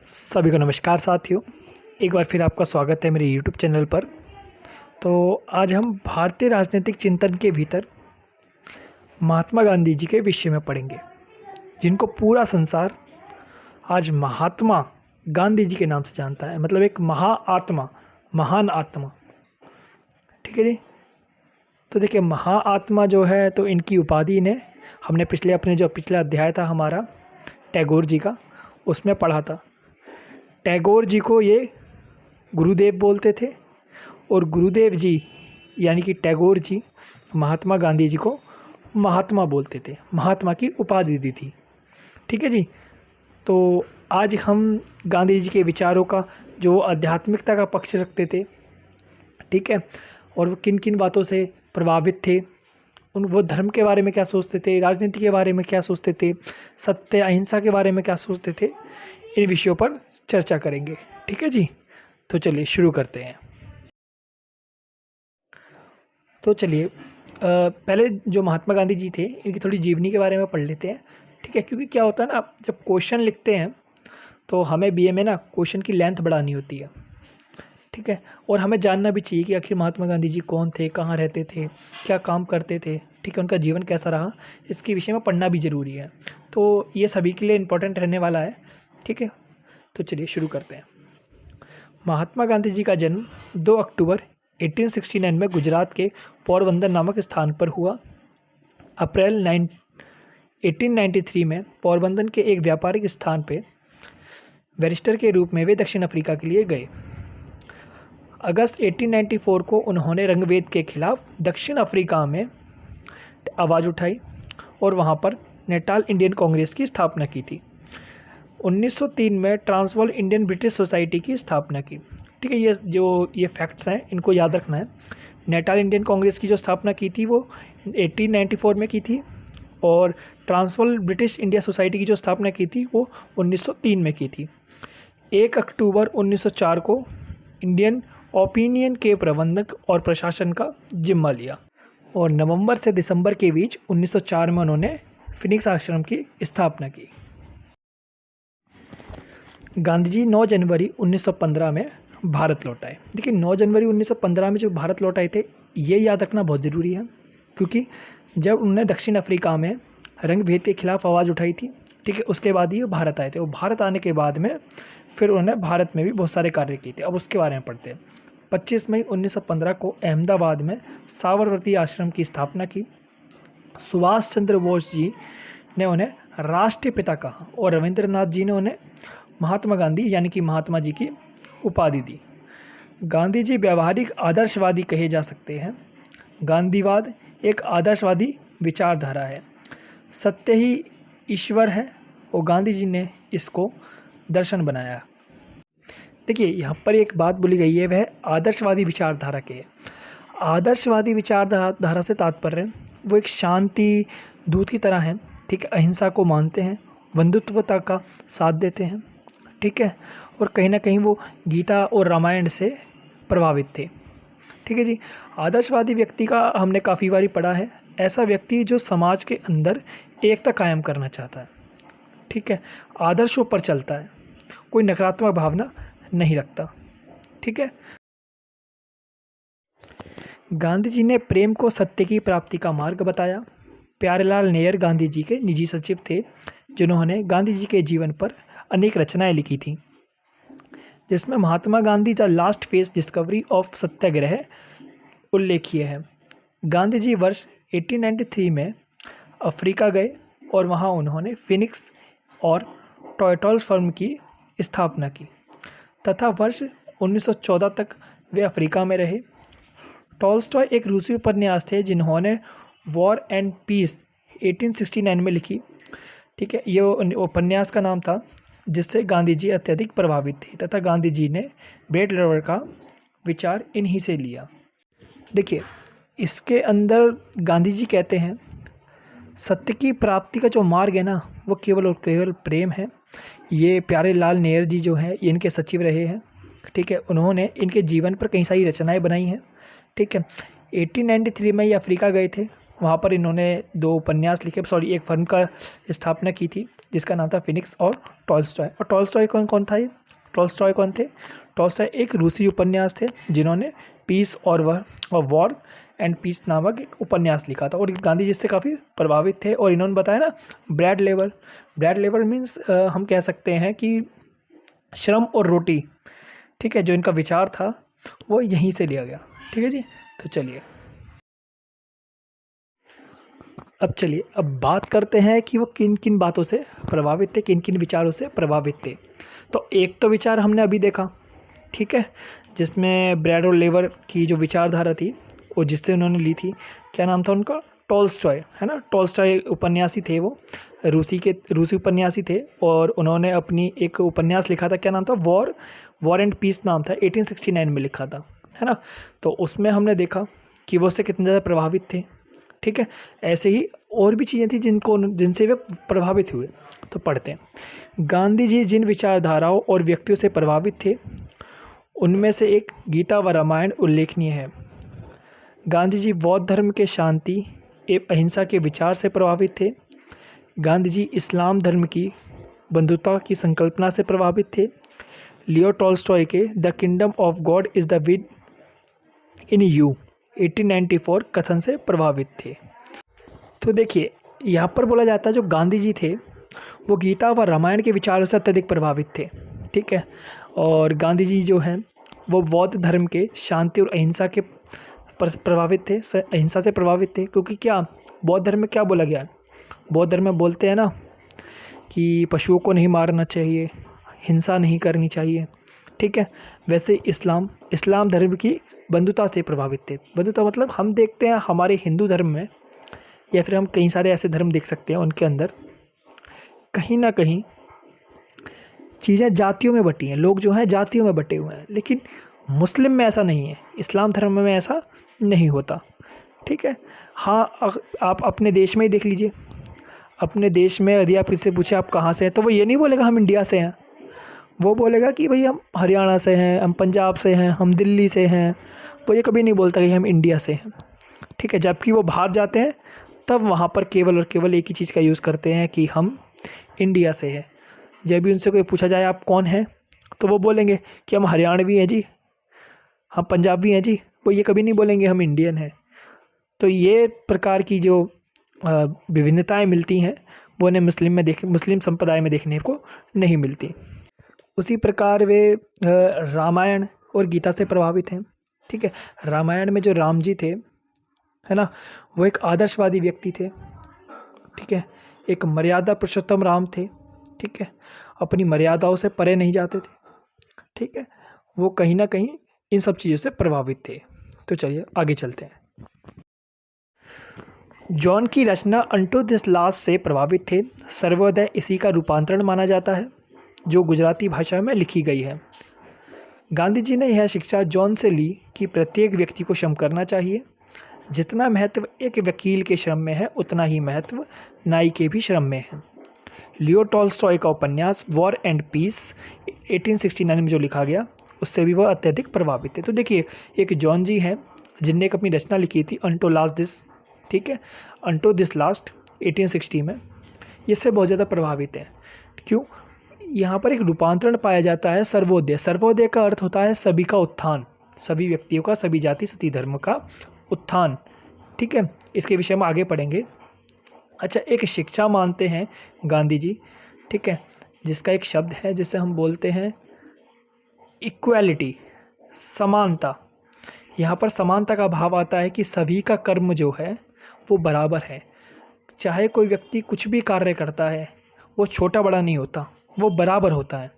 सभी को नमस्कार साथियों। एक बार फिर आपका स्वागत है मेरे यूट्यूब चैनल पर। तो आज हम भारतीय राजनीतिक चिंतन के भीतर महात्मा गांधी जी के विषय में पढ़ेंगे, जिनको पूरा संसार आज महात्मा गांधी जी के नाम से जानता है। मतलब एक महाआत्मा, महान आत्मा। ठीक है जी। तो देखिए, महाआत्मा जो है तो इनकी उपाधि ने हमने पिछला अध्याय था हमारा टैगोर जी का, उसमें पढ़ा था। टैगोर जी को ये गुरुदेव बोलते थे और गुरुदेव जी यानी कि टैगोर जी महात्मा गांधी जी को महात्मा बोलते थे, महात्मा की उपाधि दी थी। ठीक है जी। तो आज हम गांधी जी के विचारों का जो आध्यात्मिकता का पक्ष रखते थे, ठीक है, और वो किन किन बातों से प्रभावित थे, वो धर्म के बारे में क्या सोचते थे, राजनीति के बारे में क्या सोचते थे, सत्य अहिंसा के बारे में क्या सोचते थे, इन विषयों पर चर्चा करेंगे। ठीक है जी। तो चलिए शुरू करते हैं। तो चलिए पहले जो महात्मा गांधी जी थे इनकी थोड़ी जीवनी के बारे में पढ़ लेते हैं। ठीक है, क्योंकि क्या होता है ना, जब क्वेश्चन लिखते हैं तो हमें बीए में ना क्वेश्चन की लेंथ बढ़ानी होती है। ठीक है, और हमें जानना भी चाहिए कि आखिर महात्मा गांधी जी कौन थे, कहाँ रहते थे, क्या काम करते थे, ठीक है, उनका जीवन कैसा रहा, इसके विषय में पढ़ना भी ज़रूरी है। तो ये सभी के लिए इम्पोर्टेंट रहने वाला है। ठीक है, तो चलिए शुरू करते हैं। महात्मा गांधी जी का जन्म 2 अक्टूबर 1869 में गुजरात के पोरबंदर नामक स्थान पर हुआ। अप्रैल 1893 में पोरबंदर के एक व्यापारिक स्थान पर बैरिस्टर के रूप में वे दक्षिण अफ्रीका के लिए गए। अगस्त 1894 को उन्होंने रंगभेद के खिलाफ दक्षिण अफ्रीका में आवाज़ उठाई और वहां पर नेटाल इंडियन कांग्रेस की स्थापना की थी। 1903 में ट्रांसवाल इंडियन ब्रिटिश सोसाइटी की स्थापना की। ठीक है, ये फैक्ट्स हैं, इनको याद रखना है। नेटाल इंडियन कांग्रेस की जो स्थापना की थी वो 1894 में की थी, और ट्रांसवाल ब्रिटिश इंडिया सोसाइटी की जो स्थापना की थी वो 1903 में की थी। 1 अक्टूबर 1904 को इंडियन ओपिनियन के प्रबंधक और प्रशासन का जिम्मा लिया, और नवंबर से दिसंबर के बीच 1904 में उन्होंने फिनिक्स आश्रम की स्थापना की। गांधी जी 9 जनवरी 1915 में भारत लौट आए। देखिए, 9 जनवरी 1915 में जो भारत लौट आए थे, ये याद रखना बहुत ज़रूरी है, क्योंकि जब उन्होंने दक्षिण अफ्रीका में रंगभेद के खिलाफ आवाज़ उठाई थी, ठीक है, उसके बाद ही भारत आए थे। और भारत आने के बाद में फिर उन्होंने भारत में भी बहुत सारे कार्य किए थे। अब उसके बारे में पढ़ते हैं। 25 मई 1915 को अहमदाबाद में साबरमती आश्रम की स्थापना की। सुभाष चंद्र बोस जी ने उन्हें राष्ट्रपिता कहा, और रविंद्रनाथ जी ने उन्हें महात्मा गांधी यानी कि महात्मा जी की उपाधि दी। गांधी जी व्यावहारिक आदर्शवादी कहे जा सकते हैं। गांधीवाद एक आदर्शवादी विचारधारा है। सत्य ही ईश्वर है, और गांधी जी ने इसको दर्शन बनाया। देखिए, यहाँ पर एक बात बोली गई है, वह आदर्शवादी विचारधारा के। आदर्शवादी विचारधारा से तात्पर्य वो एक शांति दूत की तरह है। ठीक है, अहिंसा को मानते हैं, बंधुत्वता का साथ देते हैं। ठीक है, और कहीं ना कहीं वो गीता और रामायण से प्रभावित थे। ठीक है जी। आदर्शवादी व्यक्ति का हमने काफ़ी बारी पढ़ा है, ऐसा व्यक्ति जो समाज के अंदर एकता कायम करना चाहता है। ठीक है, आदर्शों पर चलता है, कोई नकारात्मक भावना नहीं रखता। ठीक है। गांधी जी ने प्रेम को सत्य की प्राप्ति का मार्ग बताया। प्यारेलाल नेयर गांधी जी के निजी सचिव थे, जिन्होंने गांधी जी के जीवन पर अनेक रचनाएं लिखी थीं, जिसमें Mahatma Gandhi the last phase discovery of Satyagraha उल्लेखीय है। गांधी जी वर्ष 1893 में अफ्रीका गए, और वहां उन्होंने फिनिक्स और टॉयटॉल्स फर्म की स्थापना की, तथा वर्ष 1914 तक वे अफ्रीका में रहे। टॉल्स्टॉय एक रूसी उपन्यास थे जिन्होंने वॉर एंड पीस 1869 में लिखी। ठीक है, ये उपन्यास का नाम था, जिससे गांधी जी अत्यधिक प्रभावित थे, तथा गांधी जी ने ब्रेड लवर का विचार इन्हीं से लिया। देखिए, इसके अंदर गांधी जी कहते हैं सत्य की प्राप्ति का जो मार्ग है ना, वो केवल और केवल प्रेम है। ये प्यारेलाल नेयर जी जो हैं, ये इनके सचिव रहे हैं। ठीक है, उन्होंने इनके जीवन पर कई सारी रचनाएं बनाई हैं। ठीक है, 1893 में ये अफ्रीका गए थे, वहाँ पर इन्होंने 2 उपन्यास लिखे, एक फर्म का स्थापना की थी जिसका नाम था फिनिक्स और टॉल्स्टॉय। और टॉल्स्टॉय कौन था ये? टॉल्स्टॉय कौन थे? टॉल्स्टॉय एक रूसी उपन्यास थे जिन्होंने पीस और वॉर एंड पीस नामक एक उपन्यास लिखा था, और गांधी जी से काफ़ी प्रभावित थे। और इन्होंने बताया ना ब्रेड लेवल मीन्स हम कह सकते हैं कि श्रम और रोटी, ठीक है, जो इनका विचार था वो यहीं से लिया गया। ठीक है जी, तो चलिए अब बात करते हैं कि वो किन किन बातों से प्रभावित थे, किन किन विचारों से प्रभावित थे। तो एक तो विचार हमने अभी देखा, ठीक है, जिसमें ब्रेड और लेवर की जो विचारधारा थी वो जिससे उन्होंने ली थी, क्या नाम था उनका? टॉल्स्टॉय, है ना। टॉल्स्टॉय उपन्यासी थे, वो रूसी उपन्यासी थे, और उन्होंने अपनी एक उपन्यास लिखा था, क्या नाम था? वॉर एंड पीस नाम था, 1869 में लिखा था, है ना। तो उसमें हमने देखा कि वो उससे कितने ज़्यादा प्रभावित थे। ठीक है, ऐसे ही और भी चीज़ें थी जिनसे वे प्रभावित हुए। तो पढ़ते हैं, गांधी जी जिन विचारधाराओं और व्यक्तियों से प्रभावित थे उनमें से एक गीता व रामायण उल्लेखनीय है। गांधी जी बौद्ध धर्म के शांति एवं अहिंसा के विचार से प्रभावित थे। गांधी जी इस्लाम धर्म की बंधुता की संकल्पना से प्रभावित थे। लियो टॉल्स्टॉय के the kingdom of God is the with in you 1894 कथन से प्रभावित थे। तो देखिए, यहाँ पर बोला जाता है जो गांधी जी थे वो गीता व रामायण के विचारों से अत्यधिक प्रभावित थे। ठीक है, और गांधी जी जो हैं वो बौद्ध धर्म के शांति और अहिंसा के प्रभावित थे, अहिंसा से प्रभावित थे। क्योंकि क्या बौद्ध धर्म में क्या बोला गया है? बौद्ध धर्म में बोलते हैं ना कि पशुओं को नहीं मारना चाहिए, हिंसा नहीं करनी चाहिए। ठीक है, वैसे इस्लाम धर्म की बंधुता से प्रभावित थे। बंधुता मतलब हम देखते हैं हमारे हिंदू धर्म में, या फिर हम कई सारे ऐसे धर्म देख सकते हैं, उनके अंदर कहीं ना कहीं चीज़ें जातियों में बटी हैं, लोग जो हैं जातियों में बटे हुए हैं। लेकिन मुस्लिम में ऐसा नहीं है, इस्लाम धर्म में ऐसा नहीं होता। ठीक है, हाँ, आप अपने देश में ही देख लीजिए। अपने देश में यदि आप किसी से पूछे आप कहाँ से हैं, तो वो ये नहीं बोलेगा हम इंडिया से हैं, वो बोलेगा कि भाई हम हरियाणा से हैं, हम पंजाब से हैं, हम दिल्ली से हैं। वो ये कभी नहीं बोलता कि हम इंडिया से हैं। ठीक है, जबकि वो बाहर जाते हैं तब वहाँ पर केवल और केवल एक ही चीज़ का यूज़ करते हैं कि हम इंडिया से हैं। जब भी उनसे कोई पूछा जाए आप कौन हैं, तो वो बोलेंगे कि हम हरियाणवी हैं जी, हम पंजाबी हैं जी। वो ये कभी नहीं बोलेंगे हम इंडियन हैं। तो ये प्रकार की जो विभिन्नताएं मिलती हैं वो उन्हें मुस्लिम संप्रदाय में देखने को नहीं मिलती। उसी प्रकार वे रामायण और गीता से प्रभावित हैं। ठीक है, रामायण में जो राम जी थे, है ना, वो एक आदर्शवादी व्यक्ति थे। ठीक है, एक मर्यादा पुरुषोत्तम राम थे। ठीक है, अपनी मर्यादाओं से परे नहीं जाते थे। ठीक है, वो कहीं ना कहीं इन सब चीज़ों से प्रभावित थे। तो चलिए आगे चलते हैं। जॉन की रचना अनटू दिस लास्ट से प्रभावित थे। सर्वोदय इसी का रूपांतरण माना जाता है जो गुजराती भाषा में लिखी गई है। गांधी जी ने यह शिक्षा जॉन से ली कि प्रत्येक व्यक्ति को श्रम करना चाहिए। जितना महत्व एक वकील के श्रम में है उतना ही महत्व नाई के भी श्रम में है। लियो टॉल्स्टॉय का उपन्यास वॉर एंड पीस 1869 में जो लिखा गया उससे भी वह अत्यधिक प्रभावित थे। तो देखिए, एक जॉन जी हैं जिनने एक अपनी रचना लिखी थी अनटू लास्ट दिस, ठीक है, अनटू दिस लास्ट 1860 में, इससे बहुत ज़्यादा प्रभावित हैं। क्यों? यहाँ पर एक रूपांतरण पाया जाता है सर्वोदय। सर्वोदय का अर्थ होता है सभी का उत्थान, सभी व्यक्तियों का, सभी जाति सभी धर्म का उत्थान। ठीक है, इसके विषय में आगे पढ़ेंगे। अच्छा, एक शिक्षा मानते हैं गांधी जी, ठीक है, जिसका एक शब्द है जिसे हम बोलते हैं इक्वालिटी, समानता। यहाँ पर समानता का भाव आता है कि सभी का कर्म जो है वो बराबर है। चाहे कोई व्यक्ति कुछ भी कार्य करता है वो छोटा बड़ा नहीं होता, वो बराबर होता है।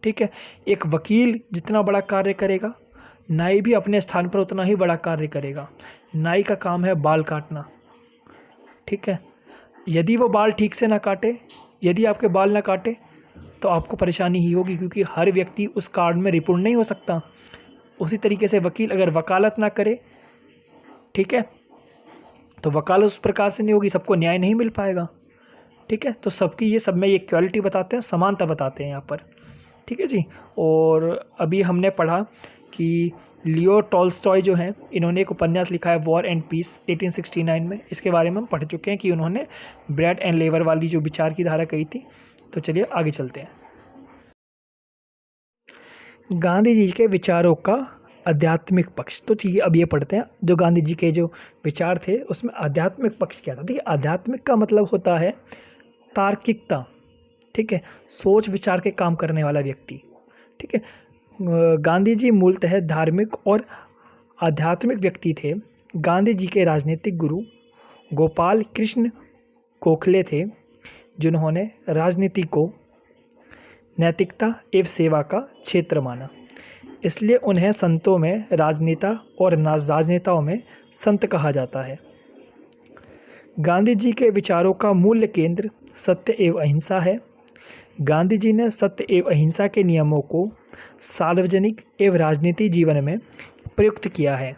ठीक है, एक वकील जितना बड़ा कार्य करेगा, नाई भी अपने स्थान पर उतना ही बड़ा कार्य करेगा। नाई का काम है बाल काटना। ठीक है, यदि वो बाल ठीक से ना काटे, यदि आपके बाल ना काटे तो आपको परेशानी ही होगी, क्योंकि हर व्यक्ति उस कार्ड में रिपोर्ट नहीं हो सकता। उसी तरीके से वकील अगर वकालत ना करे, ठीक है, तो वकालत उस प्रकार से नहीं होगी, सबको न्याय नहीं मिल पाएगा। ठीक है, तो सबकी ये सब में ये इक्वालिटी बताते हैं, समानता बताते हैं यहाँ पर। ठीक है जी। और अभी हमने पढ़ा कि लियो टॉल्स्टॉय जो हैं, इन्होंने एक उपन्यास लिखा है वॉर एंड पीस 1869 में। इसके बारे में हम पढ़ चुके हैं कि उन्होंने ब्रेड एंड लेवर वाली जो विचार की धारा कही थी। तो चलिए आगे चलते हैं। गांधी जी के विचारों का आध्यात्मिक पक्ष। तो चलिए अब ये पढ़ते हैं, जो गांधी जी के जो विचार थे उसमें आध्यात्मिक पक्ष क्या था। देखिए, आध्यात्मिक का मतलब होता है तार्किकता, ठीक है, सोच विचार के काम करने वाला व्यक्ति, ठीक है। गांधी जी मूलतः धार्मिक और आध्यात्मिक व्यक्ति थे। गांधी जी के राजनीतिक गुरु गोपाल कृष्ण गोखले थे, जिन्होंने राजनीति को नैतिकता एवं सेवा का क्षेत्र माना, इसलिए उन्हें संतों में राजनेता और राजनेताओं में संत कहा जाता है। गांधी जी के विचारों का मूल केंद्र सत्य एवं अहिंसा है। गांधी जी ने सत्य एवं अहिंसा के नियमों को सार्वजनिक एवं राजनीतिक जीवन में प्रयुक्त किया है।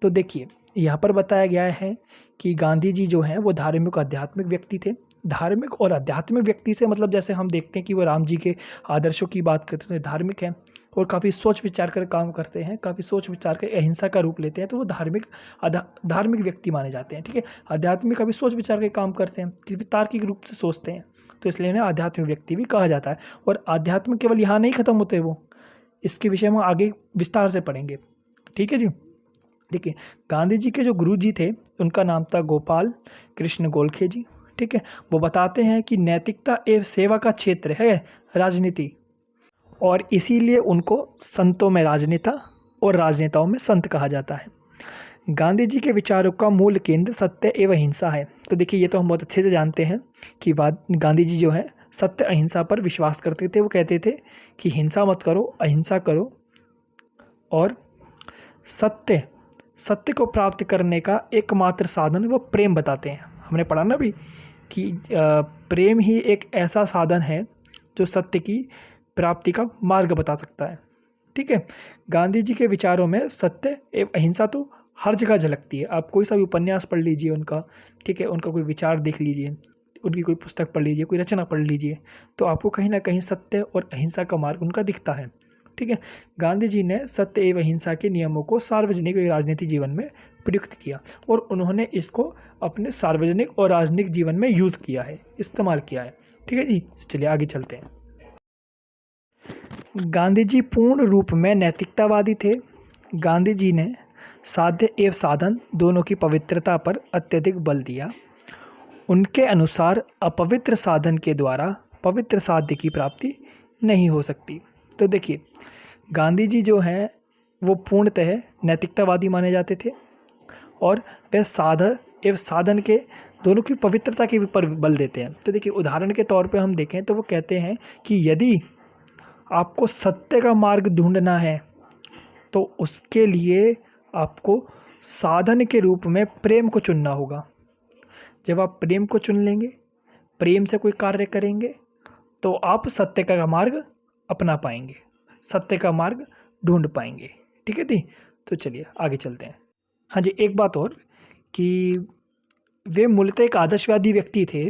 तो देखिए, यहाँ पर बताया गया है कि गांधी जी जो हैं वो धार्मिक आध्यात्मिक व्यक्ति थे। धार्मिक और आध्यात्मिक व्यक्ति से मतलब जैसे हम देखते हैं कि वो राम जी के आदर्शों की बात करते हैं, धार्मिक हैं और काफ़ी सोच विचार कर काम करते हैं, काफ़ी सोच विचार कर अहिंसा का रूप लेते हैं, तो वो धार्मिक व्यक्ति माने जाते हैं, ठीक है। आध्यात्मिक काफ़ी सोच विचार के काम करते हैं, किसी तार्किक रूप से सोचते हैं, तो इसलिए इन्हें आध्यात्मिक व्यक्ति भी कहा जाता है। और आध्यात्मिक केवल यहाँ नहीं खत्म होते, वो इसके विषय में आगे विस्तार से पढ़ेंगे, ठीक है जी। देखिए, गांधी जी के जो गुरु जी थे उनका नाम था गोपाल कृष्ण गोखले जी, ठीक है। वो बताते हैं कि नैतिकता एवं सेवा का क्षेत्र है राजनीति, और इसीलिए उनको संतों में राजनेता और राजनेताओं में संत कहा जाता है। गांधी जी के विचारों का मूल केंद्र सत्य एवं अहिंसा है। तो देखिए, ये तो हम बहुत अच्छे से जानते हैं कि गांधी जी जो है सत्य अहिंसा पर विश्वास करते थे। वो कहते थे कि हिंसा मत करो, अहिंसा करो, और सत्य को प्राप्त करने का एकमात्र साधन वो प्रेम बताते हैं। हमने पढ़ा ना भी कि प्रेम ही एक ऐसा साधन है जो सत्य की प्राप्ति का मार्ग बता सकता है, ठीक है। गांधी जी के विचारों में सत्य एवं अहिंसा तो हर जगह झलकती है। आप कोई सा भी उपन्यास पढ़ लीजिए उनका, ठीक है, उनका कोई विचार देख लीजिए, उनकी कोई पुस्तक पढ़ लीजिए, कोई रचना पढ़ लीजिए, तो आपको कहीं ना कहीं सत्य और अहिंसा का मार्ग उनका दिखता है, ठीक है। गांधी जी ने सत्य एवं अहिंसा के नियमों को सार्वजनिक और राजनीतिक जीवन में प्रयुक्त किया, और उन्होंने इसको अपने सार्वजनिक और राजनीतिक जीवन में यूज़ किया है, इस्तेमाल किया है, ठीक है जी। चलिए आगे चलते हैं। गांधी जी पूर्ण रूप में नैतिकतावादी थे। गांधी जी ने साध्य एवं साधन दोनों की पवित्रता पर अत्यधिक बल दिया। उनके अनुसार अपवित्र साधन के द्वारा पवित्र साध्य की प्राप्ति नहीं हो सकती। तो देखिए, गांधी जी जो हैं वो पूर्णतः नैतिकतावादी माने जाते थे, और वे साधन एवं साधन के दोनों की पवित्रता के ऊपर बल देते हैं। तो देखिए, उदाहरण के तौर पे हम देखें तो वो कहते हैं कि यदि आपको सत्य का मार्ग ढूंढना है तो उसके लिए आपको साधन के रूप में प्रेम को चुनना होगा। जब आप प्रेम को चुन लेंगे, प्रेम से कोई कार्य करेंगे, तो आप सत्य का मार्ग अपना पाएंगे, सत्य का मार्ग ढूंढ पाएंगे, ठीक है जी। तो चलिए आगे चलते हैं। हाँ जी, एक बात और कि वे मूलतः एक आदर्शवादी व्यक्ति थे,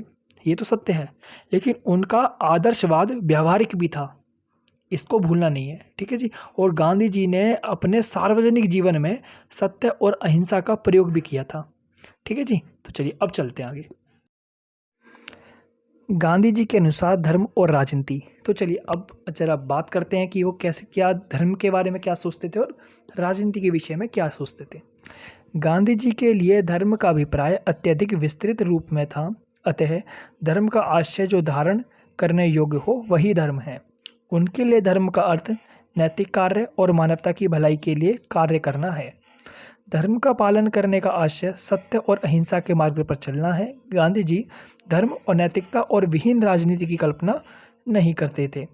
ये तो सत्य है, लेकिन उनका आदर्शवाद व्यवहारिक भी था, इसको भूलना नहीं है, ठीक है जी। और गांधी जी ने अपने सार्वजनिक जीवन में सत्य और अहिंसा का प्रयोग भी किया था, ठीक है जी। तो चलिए अब चलते हैं आगे। गांधी जी के अनुसार धर्म और राजनीति। तो चलिए अब जरा बात करते हैं कि वो कैसे, क्या धर्म के बारे में क्या सोचते थे और राजनीति के विषय में क्या सोचते थे। गांधी जी के लिए धर्म का अभिप्राय अत्यधिक विस्तृत रूप में था, अतः धर्म का आशय जो धारण करने योग्य हो वही धर्म है। उनके लिए धर्म का अर्थ नैतिक कार्य और मानवता की भलाई के लिए कार्य करना है। धर्म का पालन करने का आशय सत्य और अहिंसा के मार्ग पर चलना है। गांधी जी धर्म और नैतिकता और विहीन राजनीति की कल्पना नहीं करते थे।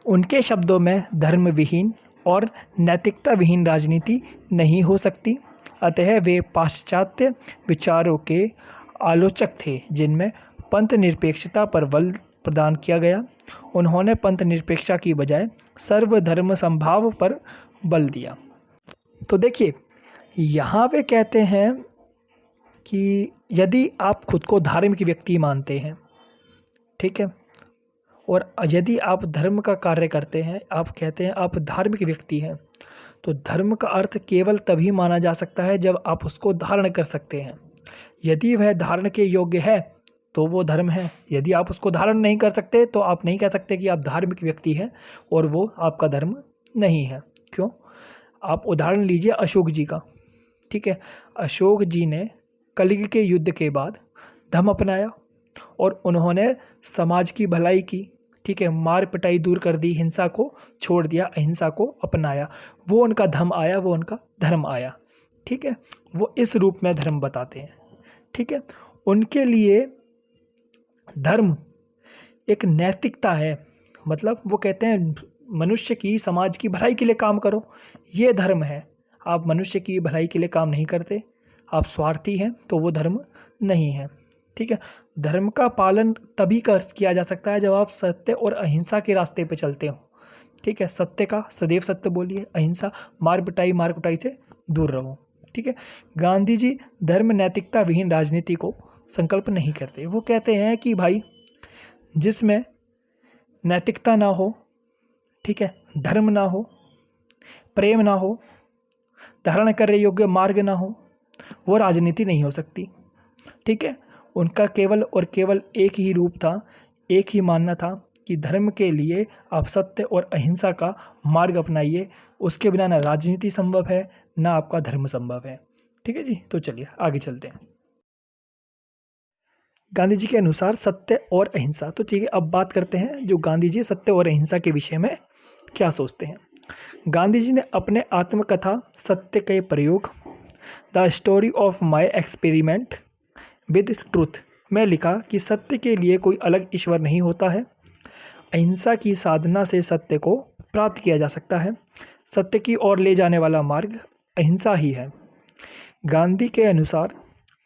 उनके शब्दों में धर्म विहीन और नैतिकता विहीन राजनीति नहीं हो सकती, अतः वे पाश्चात्य विचारों के आलोचक थे जिनमें पंथ निरपेक्षता पर बल प्रदान किया गया। उन्होंने पंथ निरपेक्षता की बजाय सर्वधर्म समभाव पर बल दिया। तो देखिए, यहाँ वे कहते हैं कि यदि आप खुद को धार्मिक व्यक्ति मानते हैं, ठीक है, और यदि आप धर्म का कार्य करते हैं, आप कहते हैं आप धार्मिक व्यक्ति हैं, तो धर्म का अर्थ केवल तभी माना जा सकता है जब आप उसको धारण कर सकते हैं। यदि वह धारण के योग्य है तो वो धर्म है। यदि आप उसको धारण नहीं कर सकते तो आप नहीं कह सकते कि आप धार्मिक व्यक्ति हैं और वो आपका धर्म नहीं है। क्यों? आप उदाहरण लीजिए अशोक जी का। ठीक है, अशोक जी ने कलिंग के युद्ध के बाद धर्म अपनाया और उन्होंने समाज की भलाई की। ठीक है, मार पिटाई दूर कर दी, हिंसा को छोड़ दिया, अहिंसा को अपनाया। वो उनका धर्म आया, वो उनका धर्म आया। ठीक है, वो इस रूप में धर्म बताते हैं। ठीक है, उनके लिए धर्म एक नैतिकता है। मतलब वो कहते हैं मनुष्य की, समाज की भलाई के लिए काम करो, ये धर्म है। आप मनुष्य की भलाई के लिए काम नहीं करते, आप स्वार्थी हैं, तो वो धर्म नहीं है। ठीक है, धर्म का पालन तभी किया जा सकता है जब आप सत्य और अहिंसा के रास्ते पे चलते हो। ठीक है, सत्य का सदैव सत्य बोलिए, अहिंसा मार कुटाई से दूर रहो। ठीक है, गांधी जी धर्म नैतिकता विहीन राजनीति को संकल्प नहीं करते। वो कहते हैं कि भाई जिसमें नैतिकता ना हो, ठीक है, धर्म ना हो, प्रेम ना हो, धारण करने योग्य मार्ग ना हो, वो राजनीति नहीं हो सकती। ठीक है, उनका केवल और केवल एक ही रूप था, एक ही मानना था कि धर्म के लिए आप सत्य और अहिंसा का मार्ग अपनाइए। उसके बिना ना राजनीति संभव है, ना आपका धर्म संभव है। ठीक है जी, तो चलिए आगे चलते हैं। गांधी जी के अनुसार सत्य और अहिंसा। तो ठीक है, अब बात करते हैं जो गांधी जी सत्य और अहिंसा के विषय में क्या सोचते हैं। गांधी जी ने अपने आत्मकथा सत्य के प्रयोग, the story of my experiment with truth में लिखा कि सत्य के लिए कोई अलग ईश्वर नहीं होता है। अहिंसा की साधना से सत्य को प्राप्त किया जा सकता है। सत्य की ओर ले जाने वाला मार्ग अहिंसा ही है। गांधी के अनुसार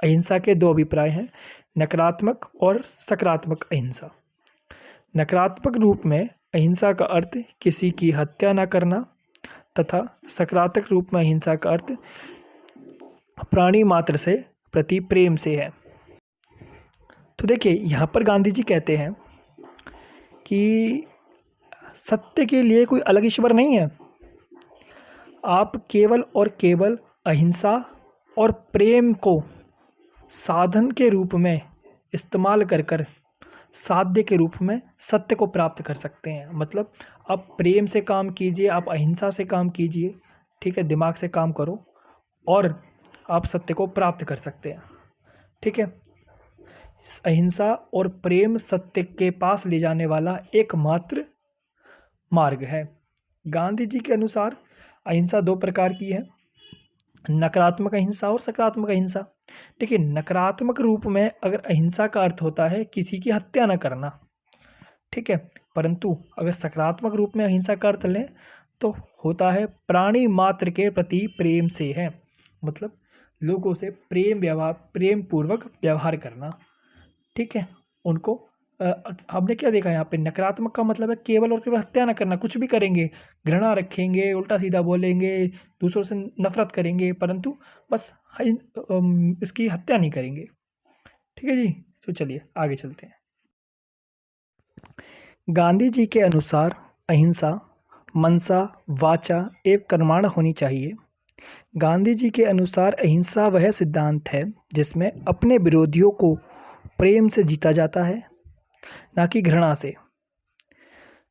अहिंसा के दो अभिप्राय हैं, नकारात्मक और सकारात्मक अहिंसा। नकारात्मक रूप में अहिंसा का अर्थ किसी की हत्या न करना तथा सकारात्मक रूप में अहिंसा का अर्थ प्राणी मात्र से प्रति प्रेम से है। तो देखिए, यहाँ पर गांधी जी कहते हैं कि सत्य के लिए कोई अलग ईश्वर नहीं है। आप केवल और केवल अहिंसा और प्रेम को साधन के रूप में इस्तेमाल कर कर साध्य के रूप में सत्य को प्राप्त कर सकते हैं। मतलब आप प्रेम से काम कीजिए, आप अहिंसा से काम कीजिए, ठीक है, दिमाग से काम करो और आप सत्य को प्राप्त कर सकते हैं। ठीक है, अहिंसा और प्रेम सत्य के पास ले जाने वाला एकमात्र मार्ग है। गांधी जी के अनुसार अहिंसा दो प्रकार की है, नकारात्मक अहिंसा और सकारात्मक अहिंसा। देखिए, नकारात्मक रूप में अगर अहिंसा का अर्थ होता है किसी की हत्या न करना, ठीक है, परंतु अगर सकारात्मक रूप में अहिंसा का अर्थ लें तो होता है प्राणी मात्र के प्रति प्रेम से है। मतलब लोगों से प्रेम पूर्वक व्यवहार करना। ठीक है, उनको हमने क्या देखा यहाँ पे, नकारात्मक का मतलब है केवल और केवल हत्या ना करना। कुछ भी करेंगे, घृणा रखेंगे, उल्टा सीधा बोलेंगे, दूसरों से नफरत करेंगे, परंतु बस इसकी हत्या नहीं करेंगे। ठीक है जी, तो चलिए आगे चलते हैं। गांधी जी के अनुसार अहिंसा मनसा वाचा एवं कर्मण होनी चाहिए। गांधी जी के अनुसार अहिंसा वह सिद्धांत है जिसमें अपने विरोधियों को प्रेम से जीता जाता है, ना कि घृणा से।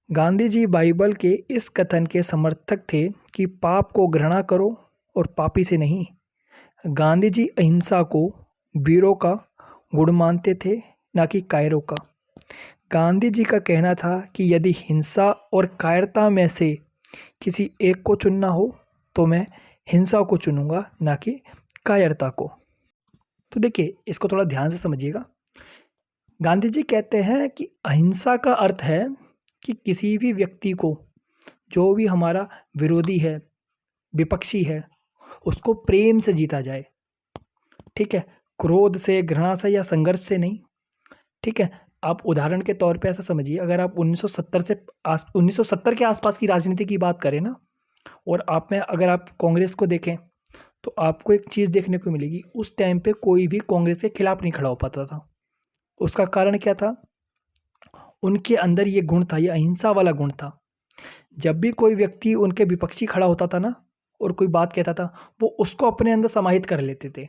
गांधी जी बाइबल के इस कथन के समर्थक थे कि पाप को घृणा करो और पापी से नहीं। गांधी जी अहिंसा को वीरों का गुण मानते थे, ना कि कायरों का। गांधी जी का कहना था कि यदि हिंसा और कायरता में से किसी एक को चुनना हो तो मैं हिंसा को चुनूंगा, ना कि कायरता को। तो देखिए, इसको थोड़ा ध्यान से समझिएगा। गांधी जी कहते हैं कि अहिंसा का अर्थ है कि किसी भी व्यक्ति को, जो भी हमारा विरोधी है, विपक्षी है, उसको प्रेम से जीता जाए। ठीक है, क्रोध से, घृणा से या संघर्ष से नहीं। ठीक है, आप उदाहरण के तौर पे ऐसा समझिए, अगर आप 1970 के आसपास की राजनीति की बात करें ना, और अगर आप कांग्रेस को देखें तो आपको एक चीज़ देखने को मिलेगी, उस टाइम पे कोई भी कांग्रेस के खिलाफ नहीं खड़ा हो पाता था। उसका कारण क्या था? उनके अंदर ये गुण था, ये अहिंसा वाला गुण था। जब भी कोई व्यक्ति उनके विपक्षी खड़ा होता था ना, और कोई बात कहता था, वो उसको अपने अंदर समाहित कर लेते थे,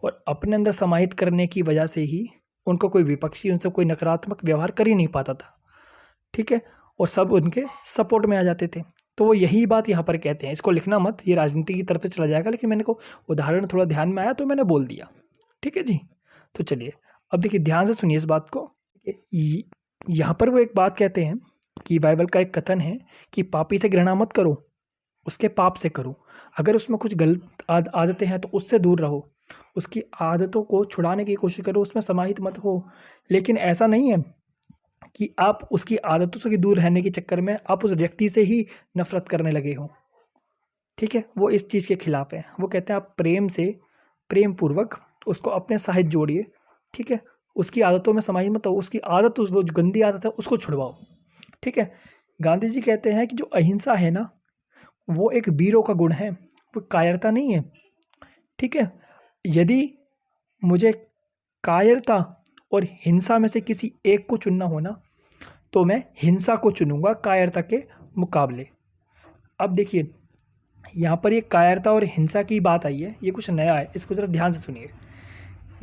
और अपने अंदर समाहित करने की वजह से ही उनको कोई विपक्षी उनसे कोई नकारात्मक व्यवहार कर ही नहीं पाता था, ठीक है, और सब उनके सपोर्ट में आ जाते थे। तो वो यही बात यहाँ पर कहते हैं। इसको लिखना मत, ये राजनीति की तरफ से चला जाएगा, लेकिन मैंने को उदाहरण थोड़ा ध्यान में आया तो मैंने बोल दिया, ठीक है जी। तो चलिए अब देखिए, ध्यान से सुनिए इस बात को। यहाँ पर वो एक बात कहते हैं कि बाइबल का एक कथन है कि पापी से घृणा मत करो, उसके पाप से करो। अगर उसमें कुछ गलत आदतें हैं तो उससे दूर रहो, उसकी आदतों को छुड़ाने की कोशिश करो, उसमें समाहित मत हो। लेकिन ऐसा नहीं है कि आप उसकी आदतों से दूर रहने के चक्कर में आप उस व्यक्ति से ही नफरत करने लगे हो, ठीक है। वो इस चीज़ के खिलाफ है। वो कहते हैं आप प्रेम पूर्वक उसको अपने साहित्य जोड़िए, ठीक है। उसकी आदतों में समाहित मत हो, उसकी आदत, वो जो गंदी आदत है उसको छुड़वाओ, ठीक है। गांधी जी कहते हैं कि जो अहिंसा है ना, वो एक वीरों का गुण है, वो कायरता नहीं है, ठीक है। यदि मुझे कायरता और हिंसा में से किसी एक को चुनना हो ना, तो मैं हिंसा को चुनूंगा कायरता के मुकाबले। अब देखिए, यहाँ पर ये कायरता और हिंसा की बात आई है, ये कुछ नया है, इसको ज़रा ध्यान से सुनिए।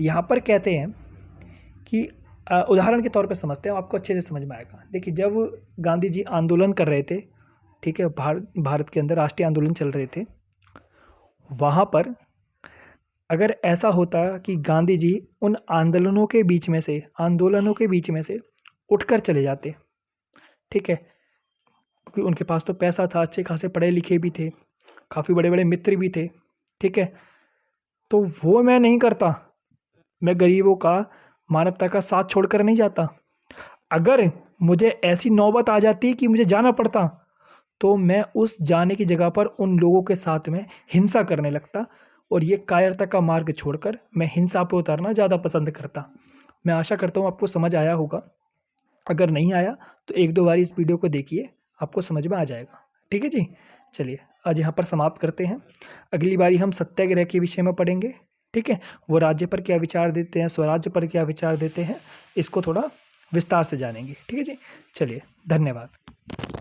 यहाँ पर कहते हैं कि उदाहरण के तौर पे समझते हैं, आपको अच्छे से समझ में आएगा। देखिए, जब गांधी जी आंदोलन कर रहे थे, ठीक है, भारत के अंदर राष्ट्रीय आंदोलन चल रहे थे, वहाँ पर अगर ऐसा होता कि गांधी जी उन आंदोलनों के बीच में से उठकर चले जाते, ठीक है, क्योंकि उनके पास तो पैसा था, अच्छे खासे पढ़े लिखे भी थे, काफ़ी बड़े बड़े मित्र भी थे, ठीक है, तो वो मैं नहीं करता। मैं गरीबों का, मानवता का साथ छोड़कर नहीं जाता। अगर मुझे ऐसी नौबत आ जाती कि मुझे जाना पड़ता, तो मैं उस जाने की जगह पर उन लोगों के साथ में हिंसा करने लगता, और ये कायरता का मार्ग छोड़कर मैं हिंसा पर उतरना ज़्यादा पसंद करता। मैं आशा करता हूँ आपको समझ आया होगा। अगर नहीं आया तो एक दो बार इस वीडियो को देखिए, आपको समझ में आ जाएगा, ठीक है जी। चलिए आज यहाँ पर समाप्त करते हैं। अगली बारी हम सत्याग्रह के विषय में पढ़ेंगे, ठीक है। वो राज्य पर क्या विचार देते हैं, स्वराज्य पर क्या विचार देते हैं, इसको थोड़ा विस्तार से जानेंगे, ठीक है जी। चलिए, धन्यवाद।